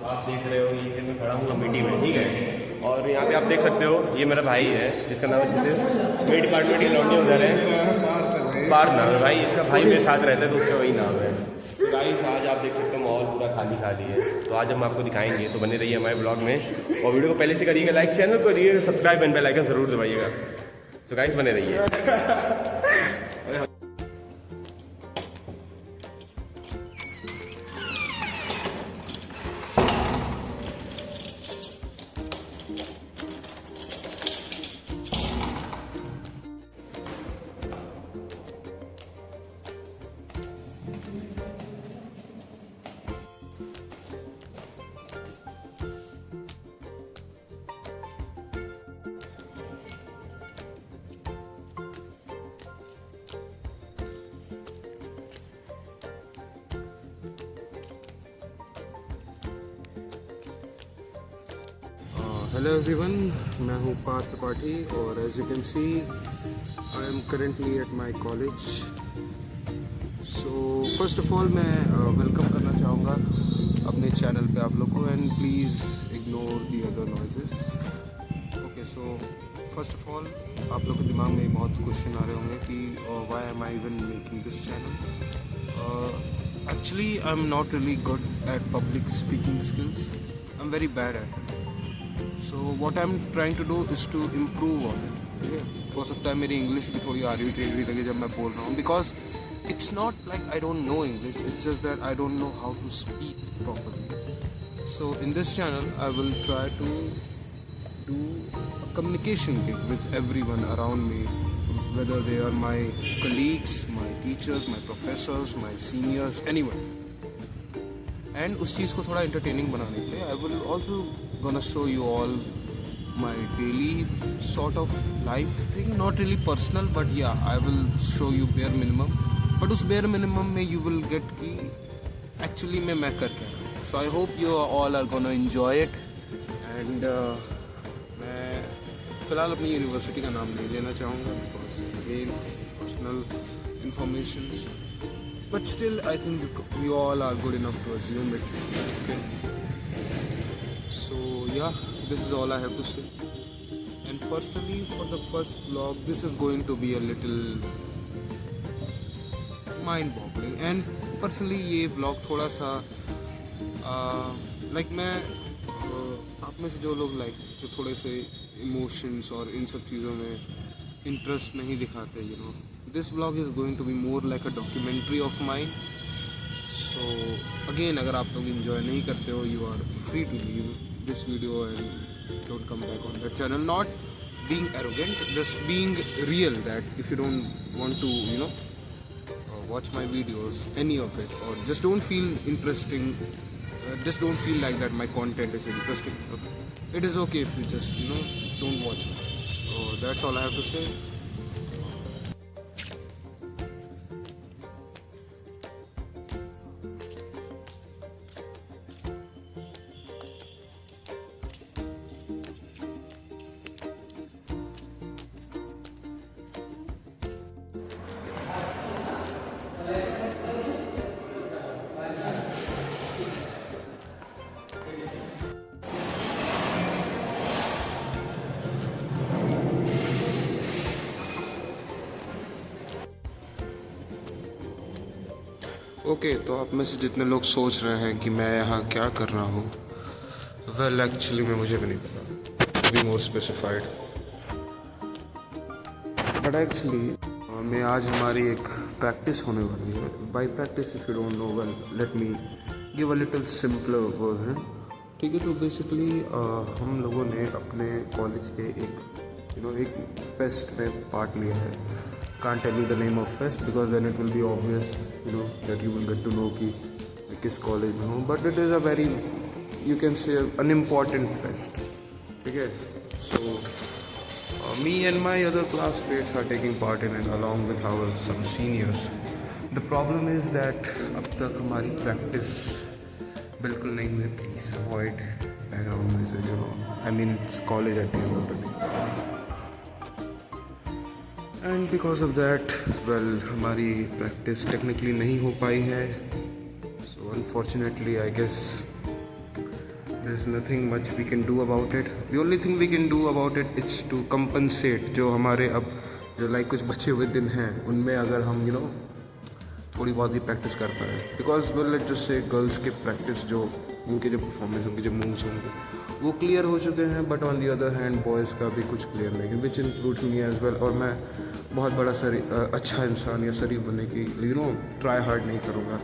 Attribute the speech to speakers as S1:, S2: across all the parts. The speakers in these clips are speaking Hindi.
S1: आप देख रहे हो ये मैं खड़ा हूँ कमेटी में, ठीक है। और यहाँ पे आप देख सकते हो ये मेरा भाई है जिसका नाम है मेरे डिपार्टमेंट के लौंडे उधर है, पार्थ नाम है भाई इसका। भाई मेरे साथ रहता है तो उसका वही नाम है। तो गाइस आज आप देख सकते हो माहौल पूरा खाली खाली है, तो आज हम आपको दिखाएंगे, तो बने रहिए हमारे ब्लॉग में। और वीडियो को पहले से करिएगा लाइक, चैनल को करिएगा सब्सक्राइब एंड बेल आइकन जरूर दबाइएगा। तो गाइस बने रहिए।
S2: हेलो एवरीवन, मैं हूँ पार्थ त्रिपाठी और as you can see I am currently at my college. So first of all मैं वेलकम करना चाहूँगा अपने चैनल पे आप लोग को, and please ignore the other noises. Okay, so first of all आप लोग के दिमाग में बहुत क्वेश्चन आ रहे होंगे कि why am I even making this channel. Actually I am not really good at public speaking skills, I am very bad at it. So what I am trying to do is to improve on it, ठीक है। हो सकता है मेरी इंग्लिश भी थोड़ी आरवी टेढ़ी लगे जब मैं बोल रहा हूँ, because it's not like I don't know English, it's just that I don't know how to speak properly. So in this channel I will try to do a communication gig with everyone around me, whether they are my colleagues, my teachers, my professors, my seniors, anyone. And उस चीज़ को थोड़ा entertaining बनाने के लिए I will also gonna show you all my daily sort of life thing, not really personal, but yeah, I will show you bare minimum. But उस bare minimum में you will get कि actually मैं कर क्या रहा हूँ. So I hope you all are gonna enjoy it. And मैं फ़िलहाल अपनी यूनिवर्सिटी का नाम नहीं लेना चाहूँगा because again personal information. But still, I think we all are good enough to assume it. Okay. So yeah, this is all I have to say. And personally, for the first vlog, this is going to be a little mind-boggling. And personally, ये vlog थोड़ा सा like मैं आप में से जो लोग like जो थोड़े से emotions और इन सब चीज़ों में interest नहीं दिखाते, you know. This vlog is going to be more like a documentary of mine. So again, अगर आप लोग enjoy नहीं करते हो, you are free to leave this video and don't come back on that channel. Not being arrogant, just being real, that if you don't want to, you know, watch my videos, any of it, or just don't feel interesting, just don't feel like that my content is interesting. Okay. It is okay if you just, you know, don't watch me. So that's all I have to say. Okay, तो आप में से जितने लोग सोच रहे हैं कि मैं यहाँ क्या कर रहा हूँ, वेल एक्चुअली में मुझे भी नहीं पता, be more specified. But actually मैं आज हमारी एक प्रैक्टिस होने वाली है। By practice if you don't know, well let me give a little simpler version, ठीक है। तो बेसिकली हम लोगों ने अपने कॉलेज के एक फेस्ट में पार्ट लिया है। Can't tell you the name of fest because then it will be obvious, you know, that you will get to know कि किस कॉलेज में हूँ. But it is a very, you can say, an important fest. ठीक है. So me and my other classmates are taking part in it along with our some seniors. The problem is that अब तक हमारी practice बिल्कुल नहीं हुई. Please avoid background noises. I mean it's college at the end of the day. And because of that हमारी प्रैक्टिस टेक्निकली नहीं हो पाई है. So unfortunately I guess there's nothing much we can do about it. The only thing we can do about it is to compensate जो हमारे अब जो लाइक कुछ बचे हुए दिन हैं उनमें अगर हम थोड़ी बहुत भी प्रैक्टिस कर पाए, because well let's just say girls के प्रैक्टिस जो उनके जो परफॉर्मेंस होंगे जो मूव्स होंगे वो क्लियर हो चुके हैं, but on the other hand boys का भी कुछ क्लियर नहीं है, which includes me as well. और मैं बहुत बड़ा अच्छा इंसान या शरीफ बनने की ट्राई हार्ड नहीं करूँगा।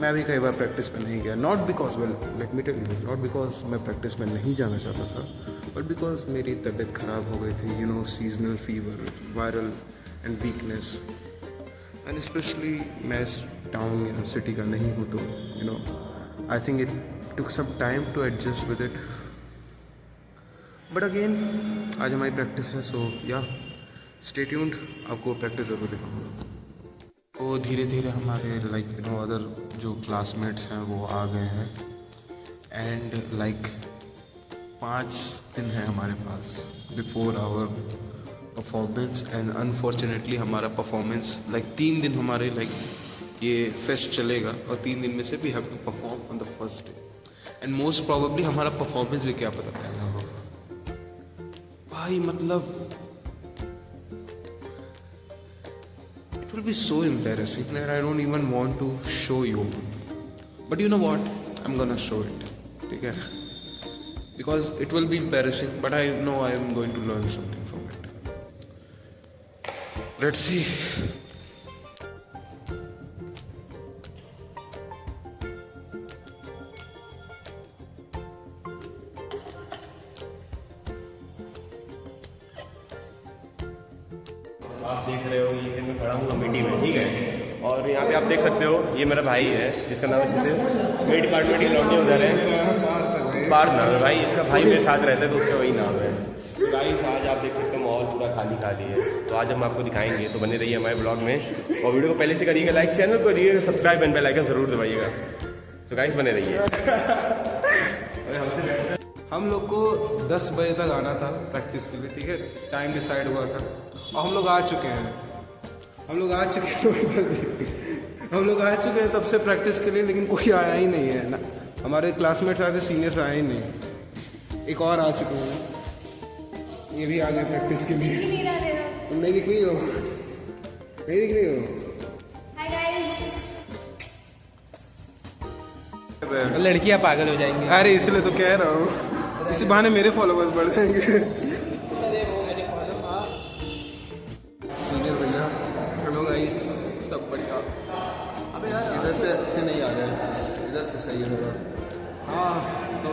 S2: मैं भी कई बार प्रैक्टिस में नहीं गया, not because well let me tell you, not because मैं प्रैक्टिस में नहीं जाना चाहता था, बट बिकॉज मेरी तबीयत ख़राब हो गई थी, seasonal fever, viral and weakness, and specially मैं इस टाउन या सिटी का नहीं हूँ, तो I think it took some time to adjust with it, but again आज हमारी प्रैक्टिस है, सो या स्टे ट्यून्ड, आपको प्रैक्टिस ज़रूर दिखाऊंगा। तो धीरे धीरे हमारे लाइक अदर जो क्लासमेट्स हैं वो आ गए हैं, एंड लाइक 5 दिन है हमारे पास before our performance, and unfortunately हमारा परफॉर्मेंस लाइक 3 दिन हमारे लाइक ये फेस्ट चलेगा, और 3 दिन में से we have to perform on the first day, and most probably हमारा परफॉर्मेंस भी क्या पता कैसा होगा भाई, मतलब it will be so embarrassing that I don't even want to show you, but you know what, I'm gonna show it, ठीक है, because it will be embarrassing, but I know I am going to learn something from it. Let's see.
S1: आप देख रहे हो ये मैं खड़ा हूँ अमेठी में, ठीक है, और यहाँ पे आप देख सकते हो ये मेरा भाई है जिसका नाम है मेरे डिपार्टमेंट के लौंडे उधर है, पार्थ नाम है भाई इसका, भाई मेरे साथ रहता है तो उसका वही नाम है। तो गाइस आज आप देख सकते हो माहौल पूरा खाली खाली है, तो आज हम आपको दिखाएंगे, तो बने रहिए हमारे ब्लॉग में, और वीडियो को पहले से करिएगा लाइक, चैनल को करिएगा सब्सक्राइब एंड बेल आइकन जरूर दबाइएगा। तो गाइस बने रहिए।
S2: हम लोग को 10 बजे तक आना था प्रैक्टिस के लिए, ठीक है, टाइम डिसाइड हुआ था, और हम लोग आ चुके हैं, हम लोग आ चुके हैं तब से प्रैक्टिस के लिए, लेकिन कोई आया ही नहीं है ना, हमारे क्लासमेट्स आए थे, सीनियर्स आए ही नहीं, एक और आ चुके हैं, ये भी आ गए प्रैक्टिस के लिए। तुम नहीं दिख रही हो, नहीं दिख रही हो?
S3: लड़कियां पागल हो जाएंगी।
S2: अरे इसलिए तो कह रहा हूँ, इसी बहाने मेरे फॉलोवर्स बढ़ जाएंगे। सीनियर भैया, हेलो गाइस, सब बढ़िया। अबे यार इधर से अच्छे नहीं आ रहे, इधर से सही होगा। हाँ तो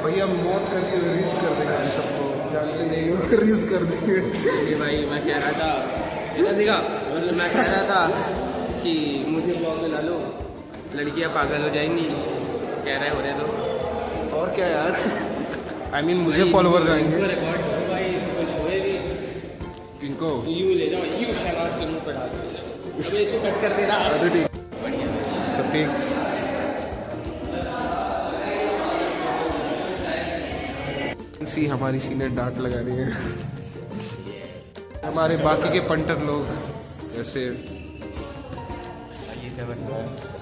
S2: भैया मौत करके रिलीज कर देंगे हम सबको, जानते नहीं हो, रिलीज कर देंगे।
S3: ये भाई मैं कह रहा था, मैं कह रहा था कि मुझे ब्लॉग में डालो, लड़कियां पागल हो जाएंगी, कह रहे हो रहे तो
S2: और क्या यार, आई मीन मुझे फॉलोवर्स आएंगे।
S3: रिकॉर्ड हो भाई, कुछ होए भी,
S2: किनको
S3: यूं ले जाओ, यूं शहनाज के मुंह पे डाल दो, इसको कट कर दे रहा।
S2: तो ठीक,
S3: बढ़िया
S2: सब ठीक। सी हमारी सीनियर डांट लगा रही है, हमारे बाकी के पंटर लोग जैसे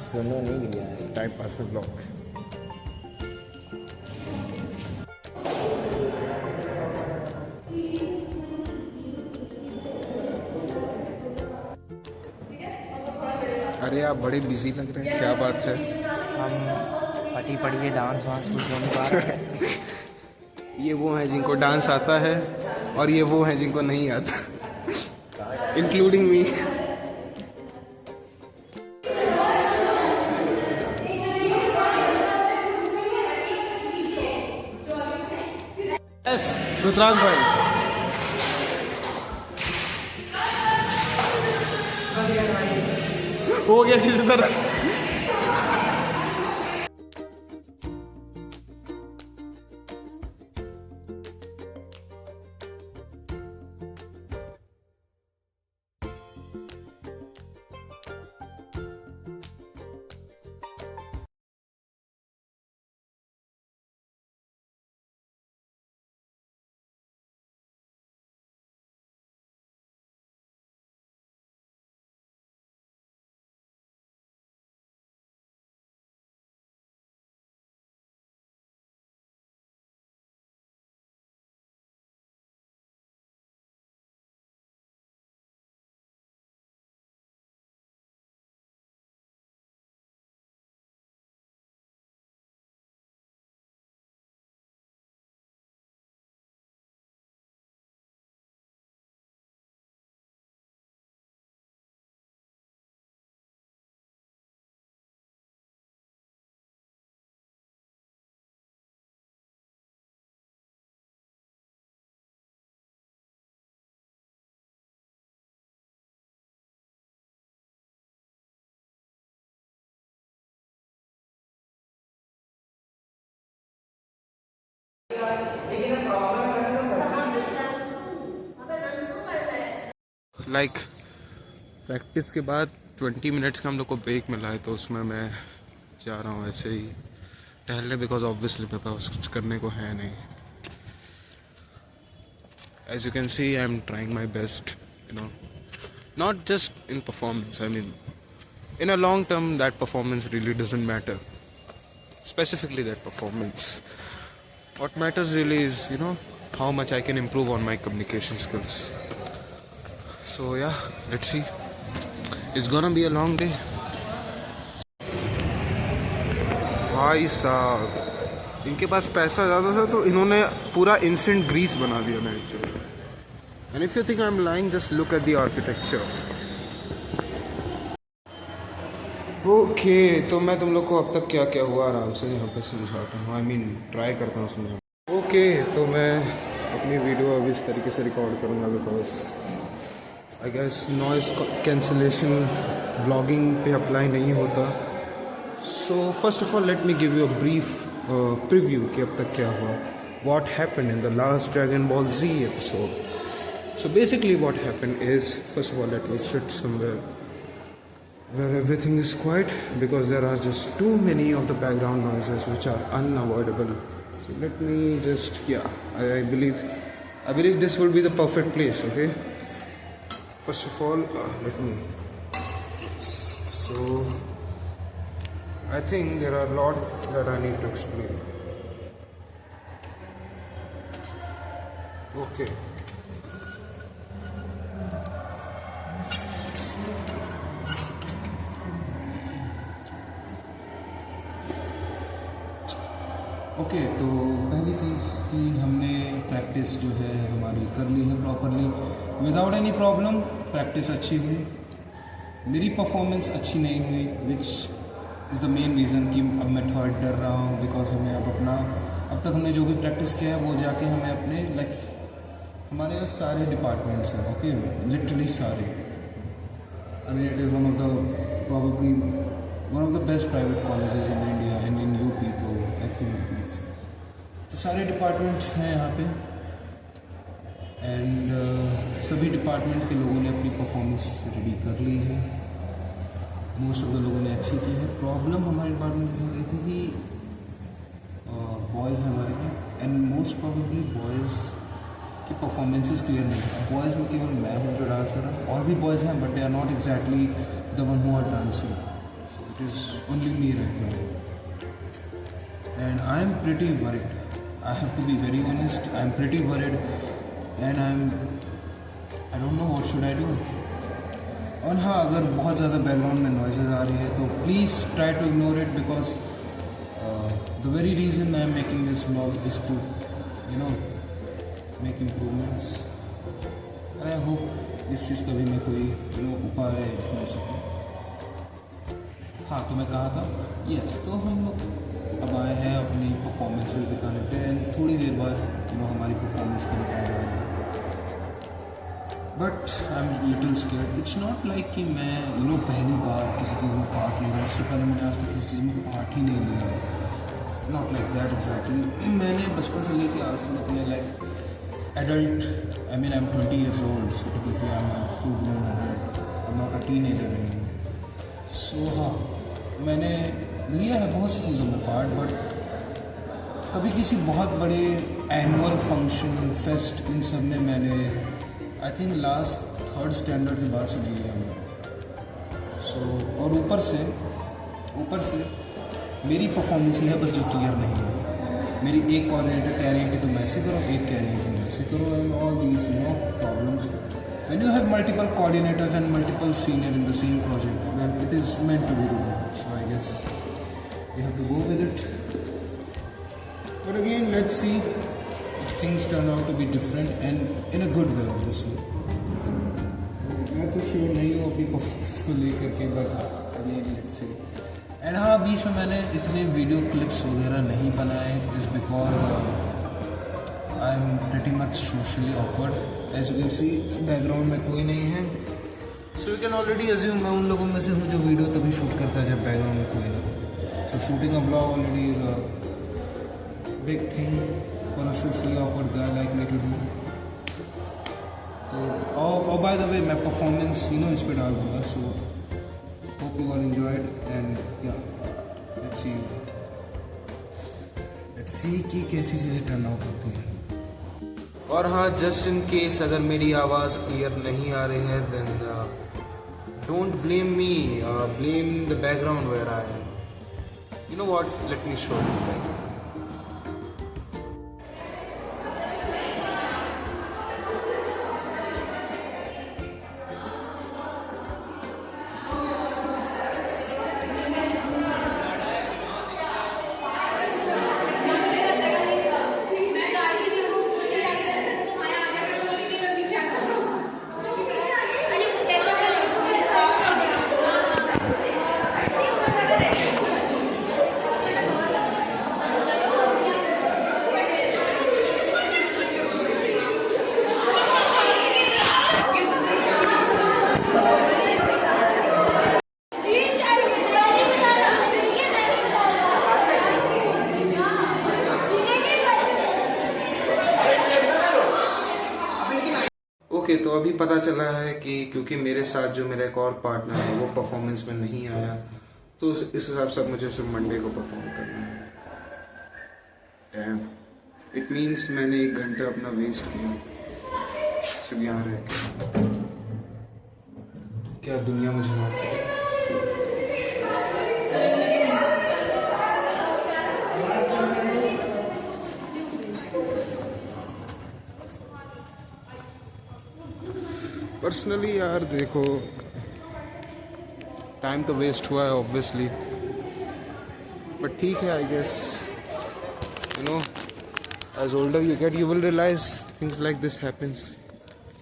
S1: सुनो नहीं गया
S2: टाइम पास में ब्लॉग। अरे आप बड़े बिजी लग रहे हैं, क्या बात है?
S3: हम पटी पड़ी है, डांस वांस कुछ हो नहीं पा रहा है।
S2: ये वो हैं जिनको डांस आता है, और ये वो हैं जिनको नहीं आता, इंक्लूडिंग मी। यस रुद्रांग भाई, हो गया किसी तरह। लाइक प्रैक्टिस के बाद 20 मिनट्स का हम लोग को ब्रेक मिला है, तो उसमें मैं जा रहा हूँ ऐसे ही टहलने, बिकॉज ऑब्वियसली मेरे पास कुछ करने को है नहीं. As you can see, I'm trying my best, you know, not just in performance. I mean, in a long term, that performance really doesn't matter. Specifically that performance. What matters really is, you know, how much I can improve on my communication skills. So yeah, let's see. It's gonna be a long day. भाई साहब, इनके पास पैसा ज़्यादा था तो इन्होंने पूरा इंस्टेंट ग्रीस बना दिया ना actually. And if you think I am lying, just look at the architecture. Okay, तो मैं तुम लोग को अब तक क्या क्या हुआ आराम से यहाँ पे समझाता हूँ. आई मीन ट्राई करता हूँ समझाना. ओके, तो मैं अपनी वीडियो अभी इस तरीके से रिकॉर्ड करूँगा, because I guess noise cancellation vlogging पे अप्लाई नहीं होता. So first of all let me give you a brief preview कि अब तक क्या हुआ. What happened in the last Dragon Ball Z episode? So basically what happened is, first of all let me sit somewhere where everything is quiet, because there are just too many of the background noises which are unavoidable. So let me just, I believe this will be the perfect place. Okay, first of all let me, so I think there are a lot that I need to explain. Okay. Okay, तो पहली चीज़ कि हमने प्रैक्टिस जो है हमारी कर ली है properly without any problem. Practice अच्छी हुई, मेरी परफॉर्मेंस अच्छी नहीं हुई, which is the main reason कि अब मैं थोड़ा डर रहा हूँ. बिकॉज हमें अब तक हमने जो भी प्रैक्टिस किया है वो जाके हमें अपने हमारे यहाँ सारे डिपार्टमेंट्स हैं. ओके, लिटरली सारे. I mean it is one of the best private colleges in India and in UP. तो आई थिंक तो सारे डिपार्टमेंट्स हैं यहाँ पे, एंड सभी डिपार्टमेंट के लोगों ने अपनी परफॉर्मेंस रेडी कर ली है. मोस्ट ऑफ द लोगों ने अच्छी की है. प्रॉब्लम हमारे डिपार्टमेंट के साथ ये थी कि बॉयज़ हैं हमारे में, एंड मोस्ट प्रॉबेबली बॉयज़ की परफॉर्मेंसेस क्लियर नहीं है. बॉयज़ में केवल मैं हूँ जो डांस कर रहा हूँ, और भी बॉयज़ हैं but they are not exactly the one who are dancing. So it is only me right now, and I am pretty worried. I have to be very honest, I am pretty worried, and I don't know what should I do. और हाँ, अगर बहुत ज़्यादा बैकग्राउंड में नॉइजेज आ रही है तो please try to ignore it, because the very reason I am making this vlog is to make improvements. I hope इस चीज़ का भी मैं कोई उपाय ढूंढ सकूँ. हाँ, तो मैं कहा था यस, तो हम लोग अब आए हैं अपनी परफॉर्मेंसेस दिखाने पे, एंड थोड़ी देर बाद हमारी परफॉर्मेंस का टाइम आएगा. But I am little scared. It's not like कि मैं पहली बार किसी चीज़ में पार्ट ले रहा हूँ. इससे पहले मैंने आज तक किसी चीज़ में पार्ट ही नहीं लिया. Not like that exactly. मैंने बचपन से लेकर आज तक अपने adult, I mean I'm 20 years old, so typically I'm a full grown adult. I'm not a teenager anymore. So हाँ, मैंने लिया है बहुत सी चीज़ों में पार्ट, बट कभी किसी बहुत बड़े एनुअल फंक्शन फेस्ट इन सब में मैंने I think last 3rd standard के बाद से नहीं लिया मैंने. सो और ऊपर से मेरी परफॉर्मेंस ही है बस जो क्लियर नहीं है. मेरी एक कोऑर्डिनेटर कह रही है कि तुम ऐसे करो, एक कह रही है कि तुम ऐसे करो, and all these problems. When you have multiple coordinators and multiple senior in the same project, then it is meant to be do. So I guess we have to go with it. But again let's see if things turn out to be different and in a good way obviously. मैं तो श्योर नहीं हूँ अपनी परफॉर्मेंस को लेकर के, but again let's C. And हाँ, बीच में मैंने इतने वीडियो क्लिप्स वगैरह नहीं बनाए is because I am pretty much socially awkward. As you can see background में कोई नहीं है, so you can already assume मैं उन लोगों में से हूँ जो वीडियो तभी शूट करता है जब बैकग्राउंड में कोई ना हो. So shooting a vlog already is a big thing for a socially awkward guy like me to do. So, oh by the way, my performance, इस पे डाल दूँगा. So hope you all enjoyed and yeah, let's see कि कैसी चीज़ें टर्न आउट होती है. और हाँ, जस्ट इन केस अगर मेरी आवाज़ क्लियर नहीं आ रही है, then don't blame me, blame the background where I am. You know what? Let me show you. Okay, तो अभी पता चला है कि क्योंकि मेरे साथ जो मेरा एक और पार्टनर है वो परफॉर्मेंस में नहीं आया, तो इस हिसाब से मुझे सिर्फ मंडे को परफॉर्म करना है. डैम, इट मीन्स मैंने 1 घंटा अपना वेस्ट किया सिर्फ यहाँ रह के. क्या दुनिया मुझे माफ करे. पर्सनली यार देखो, टाइम तो वेस्ट हुआ है ऑब्वियसली, बट ठीक है I guess. As older you get, you will realize things like this happens.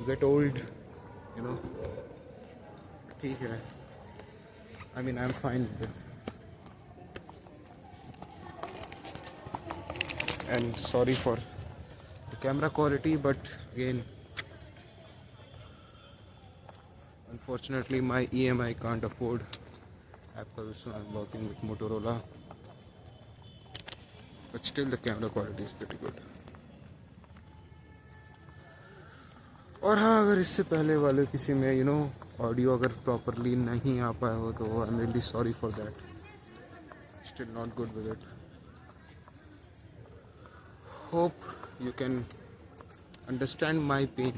S2: You get old, ठीक है. I mean I am fine with it. And sorry for the camera quality, but again unfortunately my EMI can't afford Apple, so I'm working with Motorola, but still the camera quality is pretty good. और हाँ, अगर इससे पहले वाले किसी में ऑडियो अगर प्रॉपरली नहीं आ पाया हो तो I am really sorry for that. Still not good with it. Hope you can understand my pain.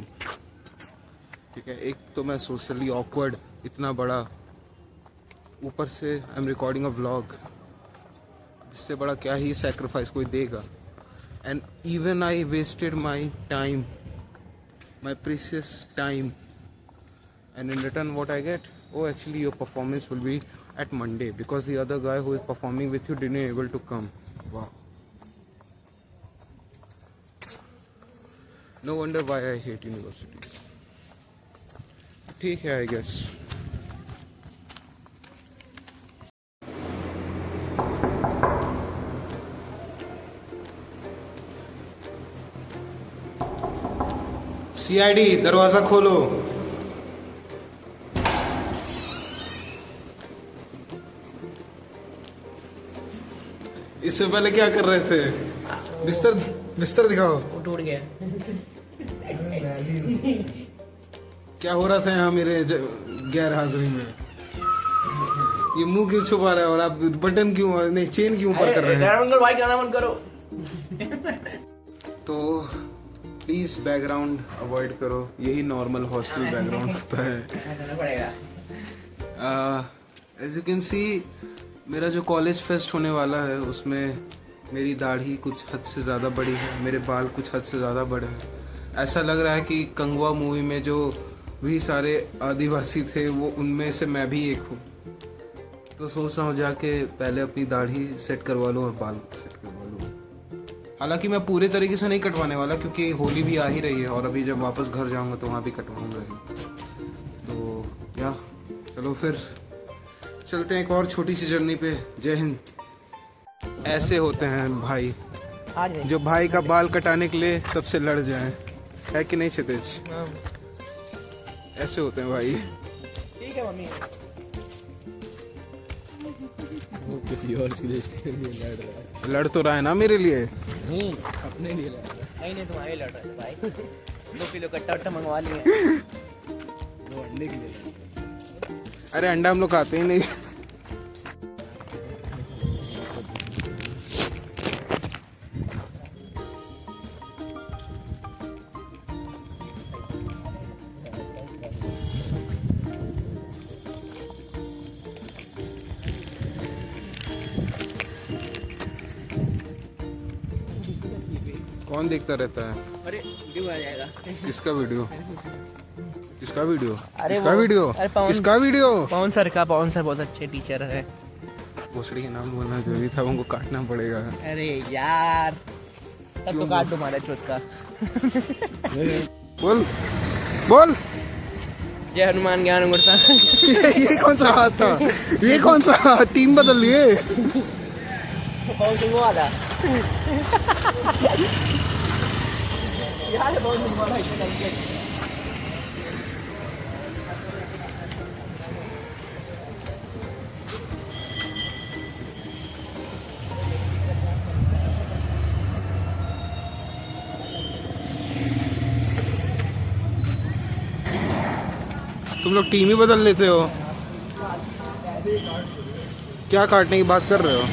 S2: ठीक है, एक तो मैं सोशली ऑकवर्ड, इतना बड़ा, ऊपर से I am recording a vlog. इससे बड़ा क्या ही सैक्रिफाइस कोई देगा. And even I wasted my time, my precious time, and in return what I get, oh actually your performance will be at Monday because the other guy who is performing with you didn't able to come. Wow. No wonder why I hate universities. ठीक है आई गेस. CID दरवाजा खोलो. इससे पहले क्या कर रहे थे? बिस्तर दिखाओ.
S3: टूट गया.
S2: क्या हो रहा था यहाँ मेरे गैर हाजिरी में? ये मुंह क्यों छुपा रहा है और आप बटन क्यों नहीं, चेन क्यों ऊपर कर रहे हैं?
S3: वाइट गाना बंद करो.
S2: तो प्लीज बैकग्राउंड अवॉइड करो. यही नॉर्मल हॉस्टल बैकग्राउंड होता है. एज यू कैन सी, मेरा जो कॉलेज फेस्ट होने वाला है उसमें मेरी दाढ़ी कुछ हद से ज़्यादा बड़ी है, मेरे बाल कुछ हद से ज़्यादा बड़े हैं. ऐसा लग रहा है कि कंगवा मूवी में जो भी सारे आदिवासी थे वो उनमें से मैं भी एक हूँ. तो सोच रहा हूँ जाके पहले अपनी दाढ़ी सेट करवा लूँ और बाल सेट करवा लूँ. हालांकि मैं पूरे तरीके से नहीं कटवाने वाला क्योंकि होली भी आ ही रही है और अभी जब वापस घर जाऊँगा तो वहाँ भी कटवाऊँगा ही. तो या चलो फिर चलते हैं एक और छोटी सी जर्नी पे. जय हिंद. ऐसे होते हैं भाई, जो भाई का बाल कटाने के लिए सबसे लड़ जाए, है कि नहीं क्षितिज? ऐसे होते हैं भाई.
S3: ठीक है मम्मी.
S4: वो किसी और के लिए लड़ रहा है।
S2: लड़ तो रहा है ना मेरे लिए।
S4: नहीं, अपने लिए लड़ रहा है।
S5: नहीं तुम्हारे लड़ रहे थे भाई 2 किलो कट्टा वट्टा मंगवा लिए
S4: वो अंडे के लिए लड़ रहा है।
S2: अरे अंडा हम लोग खाते ही नहीं। कौन देखता रहता है?
S5: अरे वीडियो आ जाएगा
S2: किसका वीडियो? किसका वीडियो?
S5: अरे
S2: किसका
S5: वो-
S2: वीडियो?
S5: अरे पवन-
S2: किसका वीडियो?
S5: पवन सर का। पवन सर बहुत अच्छे टीचर है।
S2: भोसड़ी के नाम बोलना जरूरी था, उनको काटना पड़ेगा।
S5: अरे यार तब तो काट दो हमारा चोट का।
S2: बोल बोल।
S5: जय हनुमान ज्ञान गुड़ता।
S2: ये कौन सा हाथ था? ये कौन सा हाथ? टीम बदल लिए।
S5: पवन सिंह वाला यार पवन सिंह वाला ऐसे करके
S2: तुम लोग टीम ही बदल लेते हो। क्या काटने की बात कर रहे हो?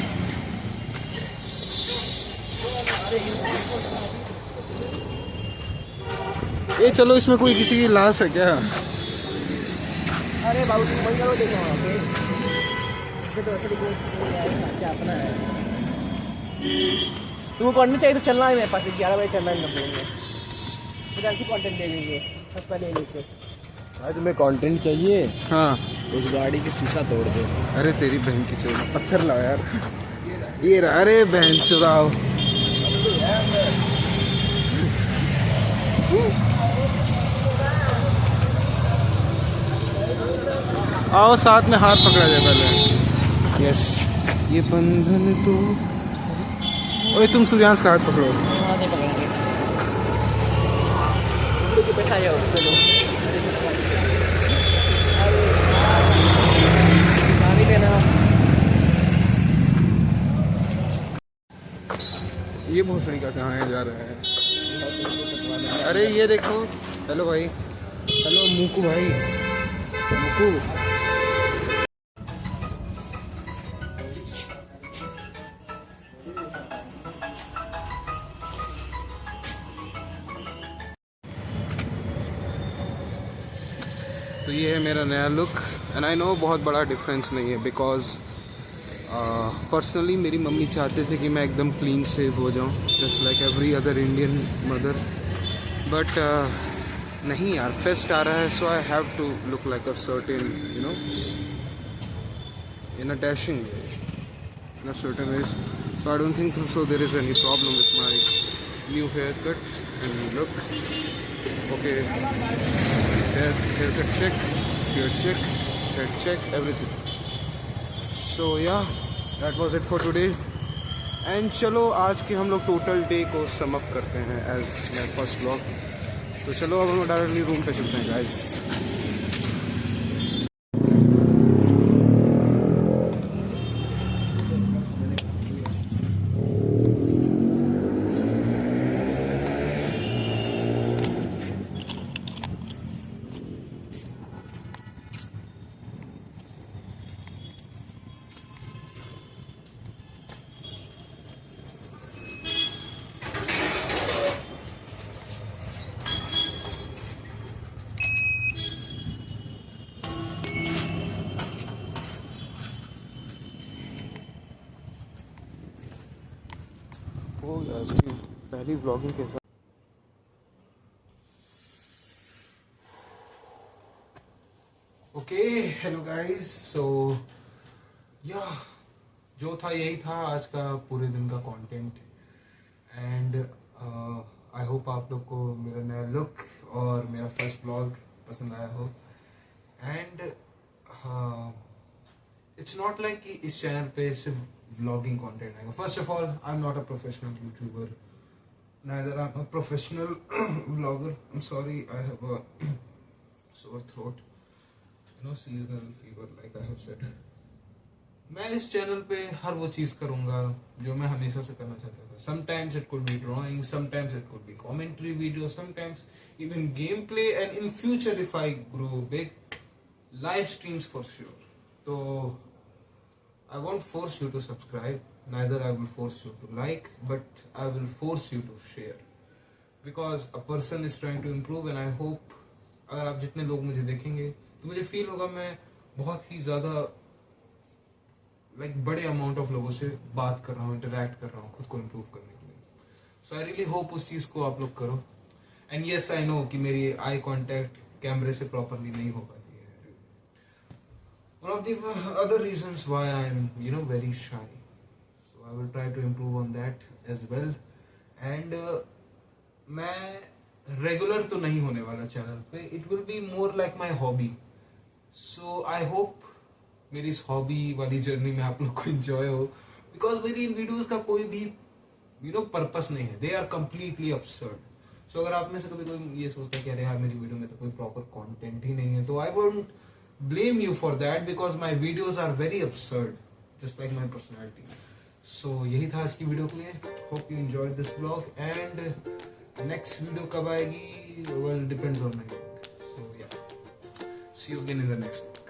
S2: ये चलो, इसमें कोई किसी की लाश है क्या?
S5: अरे बाबू तुम बंद करो देखो वहाँ पे तो ऐसे दिखो अपना है तुमको कंटेंट चाहिए तो चलना है मेरे पास 11 बजे चलना है बोलेंगे फिर ऐसी कंटेंट दे देंगे सब पहले लेके
S4: भाई तुम्हें कंटेंट चाहिए?
S2: हाँ।
S4: उस गाड़ी की शीशा तोड़ दो।
S2: अरे तेरी बहन की चोरी, पत्थर लाओ यार। ये रहा। अरे बहन चुराओ। आओ साथ में हाथ पकड़ा जाए पहले। यस, ये बंधन तो। ओए तुम सूर्यांश का हाथ पकड़ो।
S5: वहाँ से पकड़ेंगे बैठा जाओ चलो पानी लेना
S2: ये भोसड़ी का कहाँ है जा रहा है? अरे ये देखो। हेलो भाई। हेलो मुकू भाई। मुकू। तो ये है मेरा नया लुक एंड आई नो बहुत बड़ा डिफरेंस नहीं है बिकॉज पर्सनली मेरी मम्मी चाहते थे कि मैं एकदम क्लीन शेव हो जाऊं just like every other Indian mother but नहीं यार, फेस्ट आ रहा है so I have to look like a certain you know in a dashing in a certain way so I don't think so there is any problem with my new haircut and look okay haircut check, beard check, head check, everything. So yeah, that was it for today. And चलो आज के हम लोग टोटल डे को सम अप करते हैं एज माय फर्स्ट व्लॉग। तो चलो अब हम डायरेक्टली रूम पे चलते हैं गाइस। हो गया इसकी पहली ब्लॉगिंग के साथ। ओके हेलो गाइस, सो या जो था यही था आज का पूरे दिन का कंटेंट एंड आई होप आप लोग को मेरा नया लुक और मेरा फर्स्ट ब्लॉग पसंद आया हो एंड इट्स नॉट लाइक कि इस चैनल पे सिर्फ व्लॉगिंग कंटेंट आएगा। First of all I am not a professional YouTuber, neither I'm a professional vlogger. I'm sorry, I have a sore throat, you know, seasonal fever like I have said. मैं इस चैनल पे हर वो चीज करूंगा जो मैं हमेशा से करना चाहता था. Sometimes it could be drawing, sometimes it could be commentary video, sometimes even game play, and in future if I grow big, live streams for sure. तो I won't force you to subscribe, neither I will force you to like, but I will force you to share. Because a person is trying to improve and I hope अगर आप जितने लोग मुझे देखेंगे तो मुझे फील होगा मैं बहुत ही ज़्यादा बड़े अमाउंट ऑफ लोगों से बात कर रहा हूँ, इंटरेक्ट कर रहा हूँ खुद को इम्प्रूव करने के लिए. सो आई रियली होप उस चीज़ को आप लोग करो. एंड येस आई नो कि मेरी आई कॉन्टेक्ट कैमरे से प्रॉपरली नहीं हो पाती है. One of the other reasons why I'm, very shy. So I will try to improve on that as well. And मैं regular तो नहीं होने वाला चैनल पे. It will be more like my hobby. So I hope मेरी इस हॉबी वाली जर्नी में आप लोग को enjoy हो. Because मेरी इन वीडियोस का कोई भी पर्पस नहीं है. They are completely absurd. So अगर आप में से कभी कोई ये सोचता है कि अरे यार मेरी वीडियो में तो कोई प्रॉपर कंटेंट ही नहीं है, तो I won't blame you for that because my videos are very absurd, just like my personality. So यही था आज की वीडियो के लिए. Hope you enjoyed this vlog and next video कब आएगी well depends on my mood. So yeah, see you again in the next one.